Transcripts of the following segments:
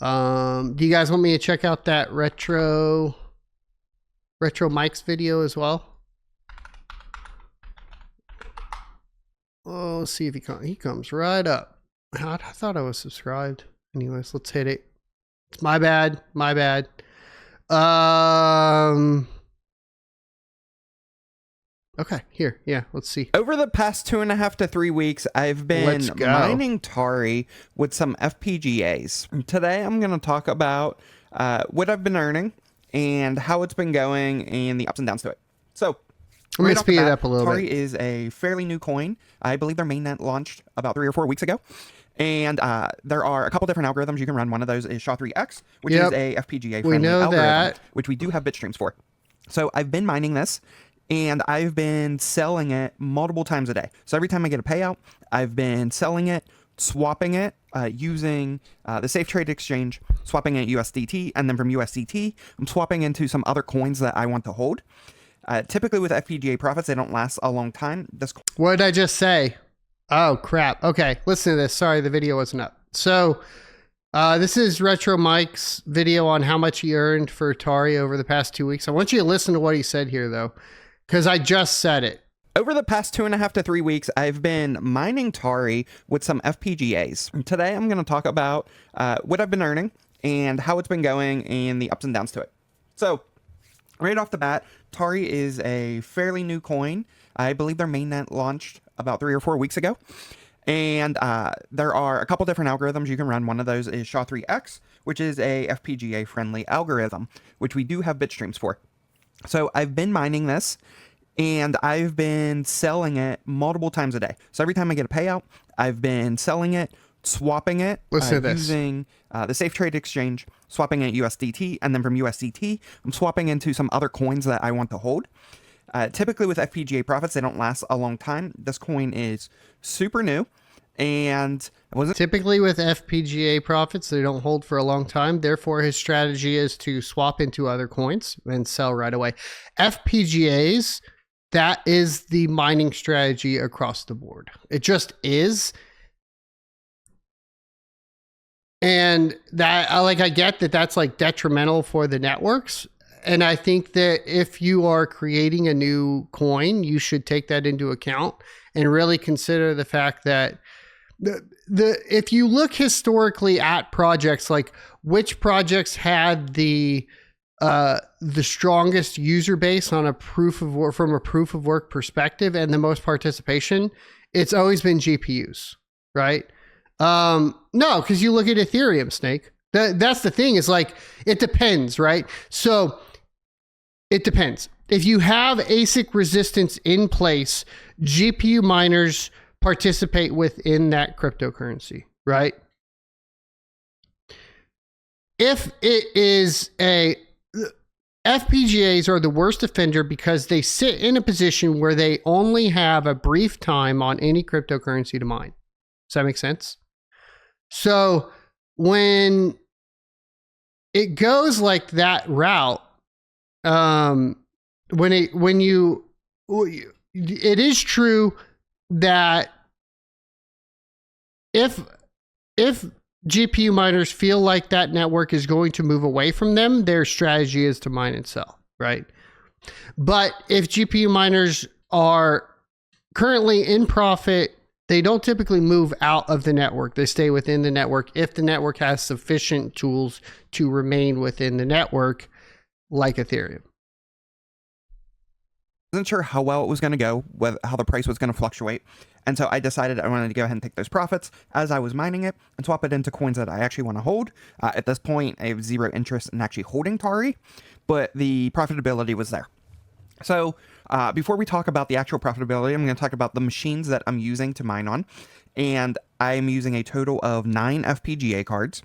Do you guys want me to check out that retro Mike's video as well? Oh, let's see if he comes right up. I thought I was subscribed. Anyways, let's hit it. It's my bad. Okay, here. Yeah, let's see. Over the past 2.5 to 3 weeks, I've been mining Tari with some FPGAs. Today, I'm going to talk about what I've been earning and how it's been going and the ups and downs to it. So, I'm going to speed it up a little bit. Tari is a fairly new coin. I believe their mainnet launched about 3 or 4 weeks ago. And there are a couple different algorithms you can run. One of those is SHA-3X, which is a FPGA-friendly algorithm, which we do have bit streams for. So I've been mining this, and I've been selling it multiple times a day. So every time I get a payout, I've been selling it, swapping it using the Safe Trade Exchange, swapping it USDT, and then from USDT, I'm swapping into some other coins that I want to hold. Typically with FPGA profits, they don't last a long time. What did I just say? Oh, crap. Okay, listen to this. Sorry, the video wasn't up. So, this is Retro Mike's video on how much he earned for Tari over the past 2 weeks. I want you to listen to what he said here, though, because I just said it. Over the past 2.5 to 3 weeks, I've been mining Tari with some FPGAs. Today, I'm going to talk about what I've been earning and how it's been going and the ups and downs to it. So, right off the bat, Tari is a fairly new coin. I believe their mainnet launched about 3 or 4 weeks ago. And there are a couple different algorithms you can run. One of those is SHA-3X, which is a FPGA-friendly algorithm, which we do have bit streams for. So I've been mining this, and I've been selling it multiple times a day. So every time I get a payout, I've been selling it, swapping it using the Safe Trade Exchange, swapping it USDT, and then from USDT, I'm swapping into some other coins that I want to hold. Typically with FPGA profits, they don't last a long time. This coin is super new, and typically with FPGA profits, they don't hold for a long time. Therefore, his strategy is to swap into other coins and sell right away. FPGAs, that is the mining strategy across the board. It just is. And that, I get that that's like detrimental for the networks. And I think that if you are creating a new coin, you should take that into account and really consider the fact that if you look historically at projects, like which projects had the strongest user base on a proof of work, from a proof of work perspective, and the most participation, it's always been GPUs, right? No, because you look at Ethereum, Snake. That's the thing, is like, it depends, right? So it depends. If you have ASIC resistance in place, GPU miners participate within that cryptocurrency, right? If it is FPGAs are the worst offender because they sit in a position where they only have a brief time on any cryptocurrency to mine. Does that make sense? So when it goes like that route, it is true that if GPU miners feel like that network is going to move away from them, their strategy is to mine and sell, right? But if GPU miners are currently in profit, they don't typically move out of the network. They stay within the network if the network has sufficient tools to remain within the network, like Ethereum. I wasn't sure how well it was going to go, how the price was going to fluctuate. And so I decided I wanted to go ahead and take those profits as I was mining it and swap it into coins that I actually want to hold. At this point, I have zero interest in actually holding Tari, but the profitability was there. So before we talk about the actual profitability, I'm going to talk about the machines that I'm using to mine on. And I'm using a total of 9 FPGA cards.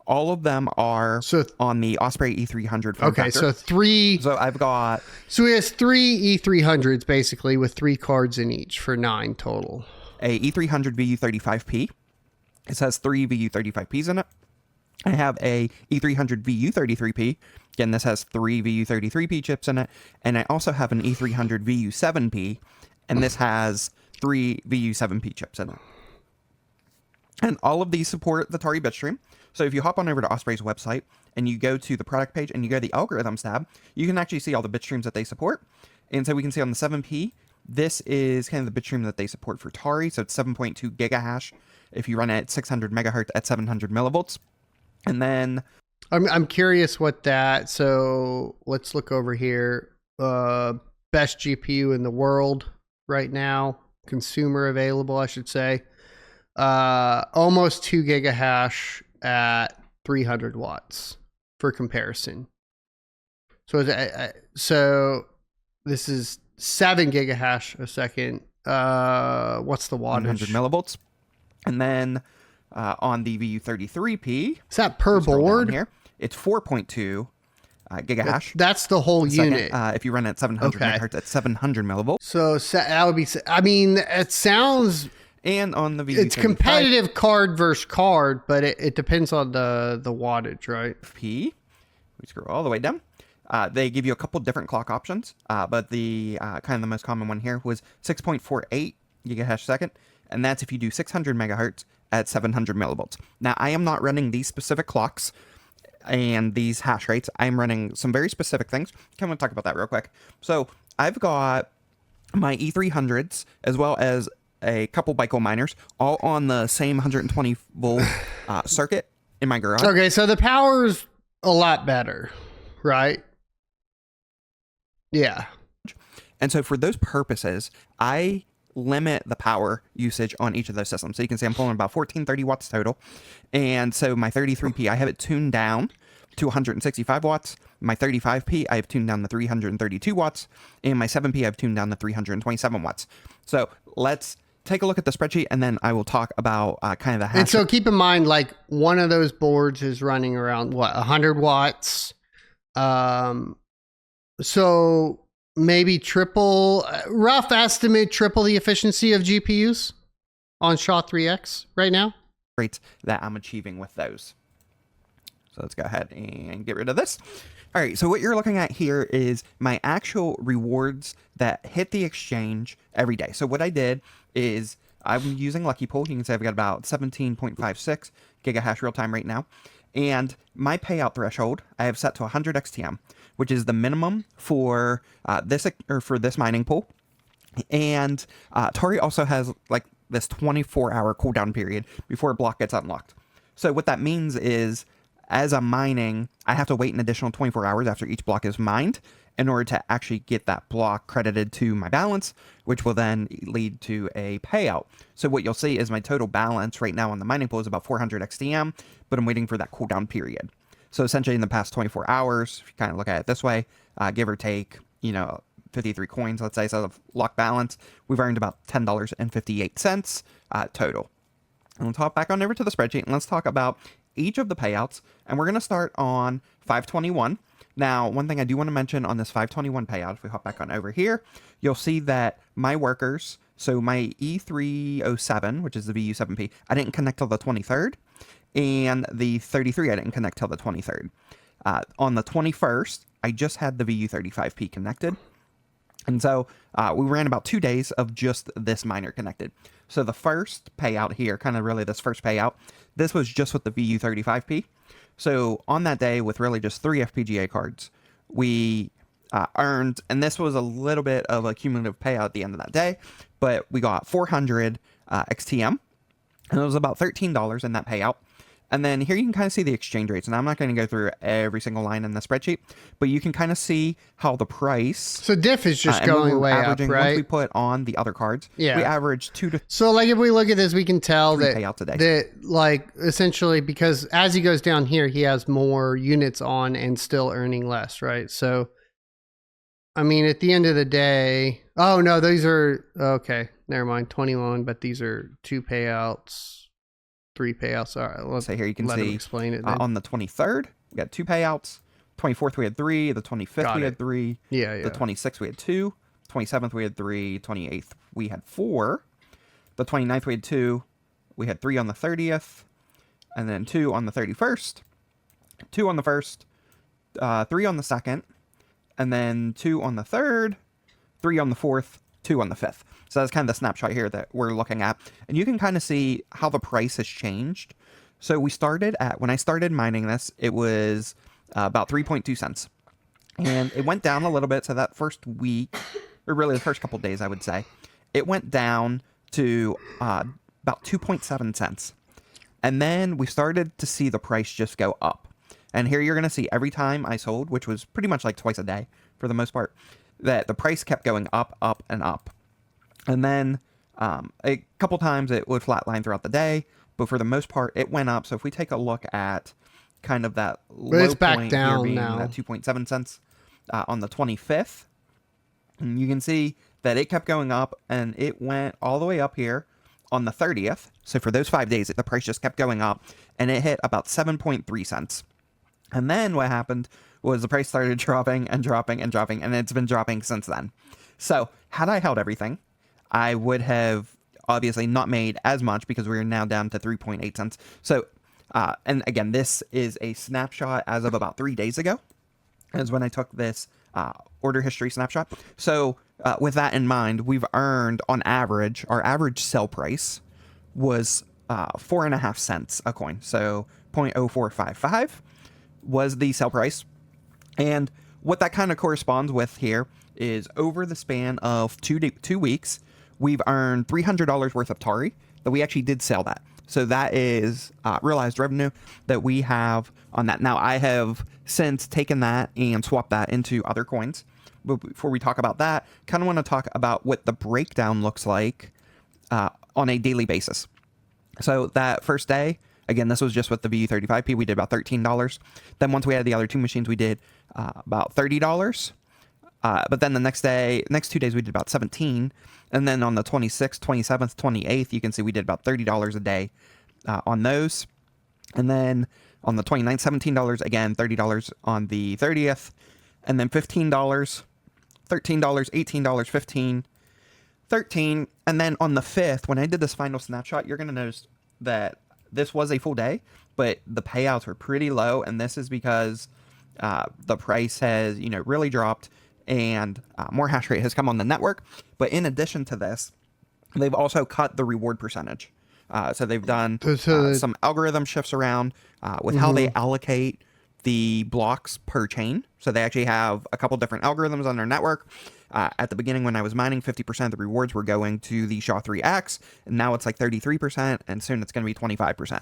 All of them are on the Osprey E300 form factor. So three. So I've got. So he has 3 E300s basically with 3 cards in each for 9 total. A E300 VU35P. It has 3 VU35Ps in it. I have a E300 VU33P. Again, this has 3 VU33P chips in it. And I also have an E300 VU7P. And this has 3 VU7P chips in it. And all of these support the Tari bitstream. So if you hop on over to Osprey's website and you go to the product page and you go to the algorithms tab, you can actually see all the bitstreams that they support. And so we can see on the 7P, this is kind of the bitstream that they support for Tari. So it's 7.2 gigahash if you run it at 600 megahertz at 700 millivolts. And then I'm curious what that, so let's look over here. Best GPU in the world right now, consumer available, I should say. Almost 2 gigahash at 300 watts for comparison. So this is 7 gigahash a second. What's the wattage? 100 millivolts. And then on the VU33P, is that per board? Here, it's 4.2 gigahash. That's the whole unit. If you run at 700 megahertz at 700 millivolts. So that would be, I mean, it sounds... And on the VU35, it's competitive card versus card, but it depends on the wattage, right? we scroll all the way down. They give you a couple different clock options, but the kind of the most common one here was 6.48 gigahash second, and that's if you do 600 megahertz at 700 millivolts. Now, I am not running these specific clocks and these hash rates. I'm running some very specific things. Can we talk about that real quick? So I've got my E300s as well as a couple Bico miners, all on the same 120 volt circuit in my garage. Okay, so the power's a lot better, right? Yeah. And so for those purposes, I limit the power usage on each of those systems. So you can see I'm pulling about 1430 watts total. And so my 33P, I have it tuned down to 165 watts. My 35P, I have tuned down to 332 watts. And my 7P, I've tuned down to 327 watts. So let's take a look at the spreadsheet, and then I will talk about kind of the hash. And so keep in mind, like, one of those boards is running around, what, 100 watts? So maybe triple, rough estimate, triple the efficiency of GPUs on SHA-3X right now? Rates that I'm achieving with those. So let's go ahead and get rid of this. All right, so what you're looking at here is my actual rewards that hit the exchange every day. So what I did is I'm using Lucky Pool. You can see I've got about 17.56 gigahash real time right now. And my payout threshold I have set to 100 XTM, which is the minimum for this mining pool. And Tari also has like this 24-hour cooldown period before a block gets unlocked. So what that means is, as I'm mining, I have to wait an additional 24 hours after each block is mined in order to actually get that block credited to my balance, which will then lead to a payout. So what you'll see is my total balance right now on the mining pool is about 400 XTM, but I'm waiting for that cooldown period. So essentially in the past 24 hours, if you kind of look at it this way, give or take, 53 coins, let's say, so of lock balance, we've earned about $10.58 total. And let's hop back on over to the spreadsheet and let's talk about each of the payouts. And we're going to start on 521. Now, one thing I do want to mention on this 521 payout, if we hop back on over here, you'll see that my workers, so my E307, which is the VU7P, I didn't connect till the 23rd, and the 33 I didn't connect till the 23rd. On the 21st, I just had the VU35P connected. And so we ran about 2 days of just this miner connected. So the first payout here, kind of really this first payout, this was just with the VU35P. So on that day, with really just 3 FPGA cards, we earned, and this was a little bit of a cumulative payout at the end of that day, but we got 400 XTM, and it was about $13 in that payout. And then here you can kind of see the exchange rates, and I'm not going to go through every single line in the spreadsheet, but you can kind of see how the price. So diff is just going way up, right? Once we put on the other cards, yeah, we averaged 2 to. So like if we look at this, we can tell that payouts a day. That like essentially, because as he goes down here, he has more units on and still earning less, right? So, I mean, at the end of the day, oh no, these are okay. Never mind, 21, but these are 2 payouts. 3 payouts. All right, let's say here you can see explain it. On the 23rd, we got 2 payouts. 24th, we had 3. The 25th, we had 3. Yeah. The 26th, we had 2. 27th, we had 3. 28th, we had 4. The 29th, we had 2. We had 3 on the 30th. And then 2 on the 31st. 2 on the 1st. 3 on the 2nd. And then 2 on the 3rd. 3 on the 4th. 2 on the 5th. So that's kind of the snapshot here that we're looking at. And you can kind of see how the price has changed. So we started at, when I started mining this, it was about 3.2 cents. And it went down a little bit. So that first week, or really the first couple days, I would say, it went down to about 2.7 cents. And then we started to see the price just go up. And here you're going to see every time I sold, which was pretty much like twice a day for the most part, that the price kept going up, up, and up. And then a couple times it would flatline throughout the day, but for the most part, it went up. So if we take a look at kind of that low back point down here being now. that 2.7 cents on the 25th, and you can see that it kept going up, and it went all the way up here on the 30th. So for those 5 days, the price just kept going up, and it hit about 7.3 cents. And then what happened was the price started dropping and dropping and dropping, and it's been dropping since then. So had I held everything, I would have obviously not made as much because we're now down to 3.8 cents. So, and again, this is a snapshot as of about 3 days ago, is when I took this order history snapshot. So with that in mind, we've earned on average, our average sell price was 4.5 cents a coin. So 0.0455 was the sell price. And what that kind of corresponds with here is over the span of 2 weeks, we've earned $300 worth of Tari that we actually did sell that. So that is realized revenue that we have on that. Now, I have since taken that and swapped that into other coins. But before we talk about that, kind of want to talk about what the breakdown looks like on a daily basis. So that first day, again, this was just with the VU35P, we did about $13. Then once we had the other 2 machines, we did about $30. But then the next 2 days, we did about 17. And then on the 26th, 27th, 28th, you can see we did about $30 a day on those. And then on the 29th, $17, again, $30 on the 30th. And then $15, $13, $18, 15, 13. And then on the 5th, when I did this final snapshot, you're going to notice that this was a full day, but the payouts were pretty low. And this is because the price has, really dropped, and more hash rate has come on the network. But in addition to this, they've also cut the reward percentage. So they've done some algorithm shifts around with how they allocate the blocks per chain. So they actually have a couple different algorithms on their network. At the beginning, when I was mining, 50% of the rewards were going to the SHA-3X, and now it's like 33%, and soon it's going to be 25%.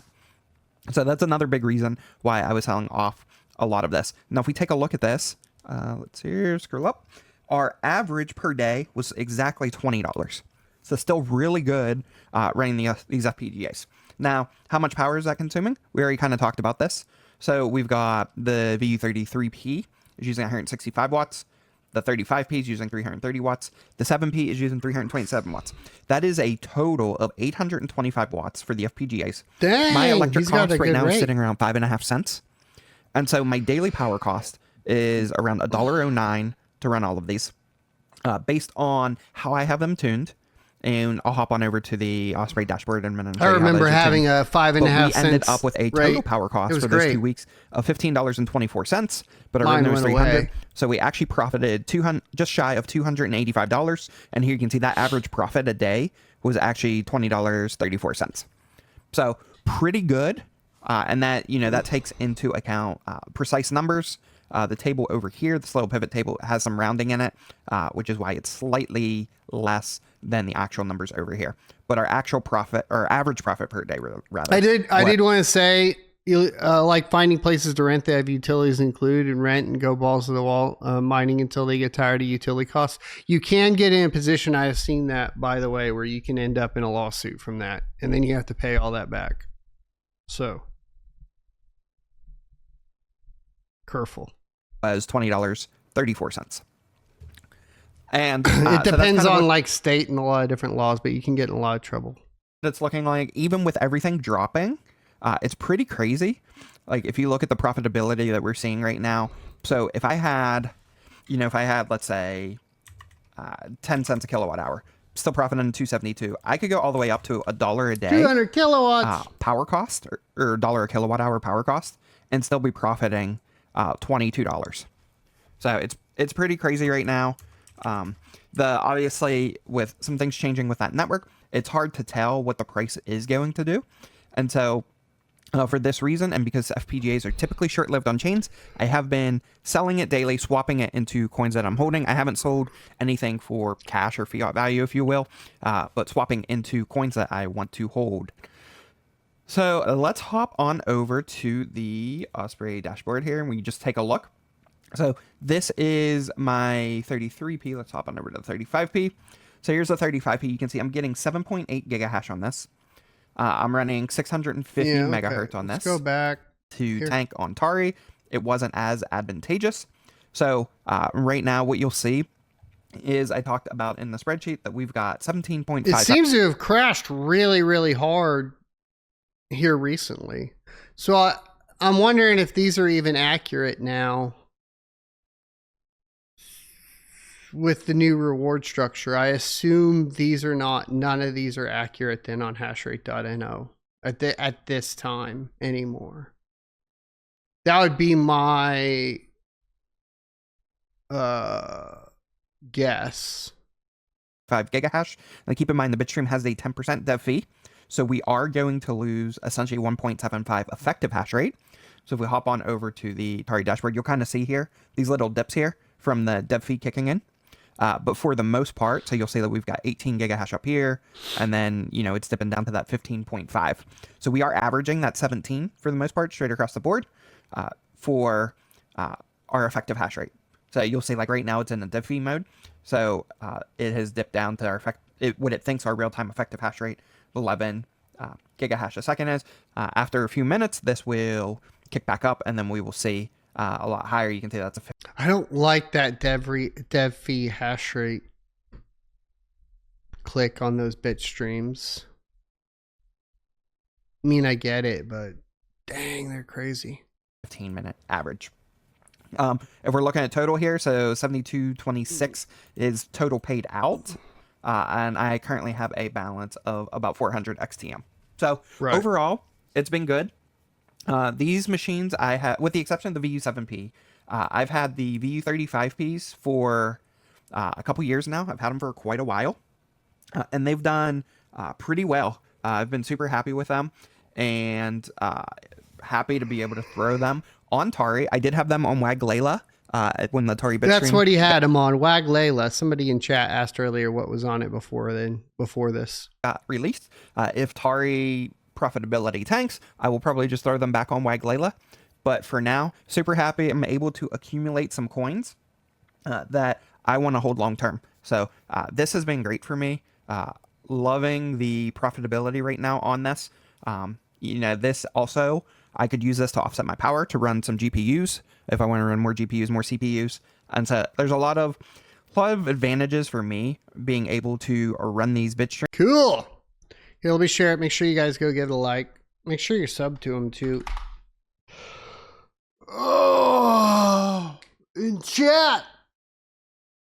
So that's another big reason why I was selling off a lot of this. Now, if we take a look at this, let's see, scroll up. Our average per day was exactly $20. So still really good running these FPGAs. Now, how much power is that consuming? We already kind of talked about this. So we've got the VU33P is using 165 watts. The 35P is using 330 watts. The 7P is using 327 watts. That is a total of 825 watts for the FPGAs. Dang, my electric cost right now rate. is sitting around 5.5 cents. And so my daily power cost is around $1.09 to run all of these, based on how I have them tuned. And I'll hop on over to the Osprey dashboard in a minute. I remember having a 5.5 cents. We ended up with a total power cost for those 2 weeks of $15.24, but our revenue was $300. So we actually profited just shy of $285. And here you can see that average profit a day was actually $20.34. So pretty good. And that, that takes into account precise numbers. The table over here, the slow pivot table, has some rounding in it, which is why it's slightly less than the actual numbers over here. But our actual profit, or average profit per day, rather. I did want to say, like finding places to rent that have utilities included, and rent and go balls to the wall, mining until they get tired of utility costs. You can get in a position, I have seen that, by the way, where you can end up in a lawsuit from that, and then you have to pay all that back. So, careful. Was $20.34. And it depends on like state and a lot of different laws, but you can get in a lot of trouble. It's looking like, even with everything dropping, it's pretty crazy. Like if you look at the profitability that we're seeing right now. So if I had, let's say 10 cents a kilowatt hour, still profiting $2.72, I could go all the way up to $1 a day. 200 kilowatts power cost, or $1 a kilowatt hour power cost, and still be profiting $22. So it's pretty crazy right now. Obviously, with some things changing with that network, it's hard to tell what the price is going to do. And so for this reason, and because FPGAs are typically short-lived on chains, I have been selling it daily, swapping it into coins that I'm holding. I haven't sold anything for cash or fiat value, if you will, but swapping into coins that I want to hold. So let's hop on over to the Osprey dashboard here, and we just take a look. So this is my 33p. Let's hop on over to the 35p. So here's the 35p. You can see I'm getting 7.8 gigahash on this. I'm running 650 megahertz on this. Let's go back to here. Tank on Tari. It wasn't as advantageous. So right now what you'll see is I talked about in the spreadsheet that we've got 17.5. It seems to have crashed really, really hard here recently. So I'm wondering if these are even accurate now with the new reward structure. I assume these are not, none of these are accurate then on hashrate.no at this time anymore. That would be my guess. 5 gigahash. And keep in mind the Bitstream has a 10% dev fee. So we are going to lose essentially 1.75 effective hash rate. So if we hop on over to the Tari dashboard, you'll kind of see here these little dips here from the dev fee kicking in. But for the most part, so you'll see that we've got 18 gigahash up here, and then, you know, it's dipping down to that 15.5. So we are averaging that 17 for the most part straight across the board for our effective hash rate. So you'll see like right now it's in the dev fee mode. So it has dipped down to our what it thinks our real-time effective hash rate, 11 gigahash a second is. After a few minutes, this will kick back up, and then we will see a lot higher. You can see that's a. I don't like that dev fee hash rate. Click on those bit streams. I mean, I get it, but dang, they're crazy. 15-minute average. If we're looking at total here, so 72.26 is total paid out, and I currently have a balance of about 400 XTM. So overall, it's been good. These machines I have, with the exception of the VU7P, I've had the VU35Ps for a couple years now. I've had them for quite a while, and they've done pretty well. I've been super happy with them, and happy to be able to throw them on Tari. I did have them on Waglayla when the Tari Bitstream. That's what he had them on, Waglayla. Somebody in chat asked earlier what was on it before this got released. If Tari profitability tanks, I will probably just throw them back on Waglayla. But for now, super happy. I'm able to accumulate some coins that I want to hold long term. So this has been great for me. Loving the profitability right now on this. You know, this also, I could use this to offset my power to run some GPUs if I want to run more GPUs, more CPUs. And so there's a lot of advantages for me being able to run these Bitstream. Cool. Here, let me share it. Make sure you guys go get a like. Make sure you're sub to them too. Oh, in chat.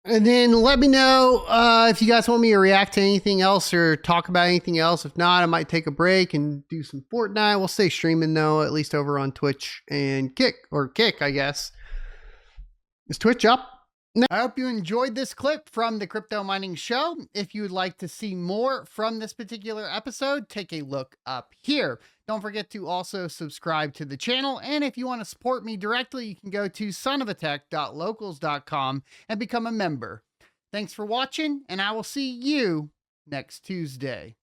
And then let me know if you guys want me to react to anything else or talk about anything else. If not, I might take a break and do some Fortnite. We'll stay streaming though, at least over on Twitch and Kick, I guess. Is Twitch up? I hope you enjoyed this clip from the Crypto Mining Show. If you would like to see more from this particular episode, take a look up here. Don't forget to also subscribe to the channel. And if you want to support me directly, you can go to sonofatech.locals.com and become a member. Thanks for watching, and I will see you next Tuesday.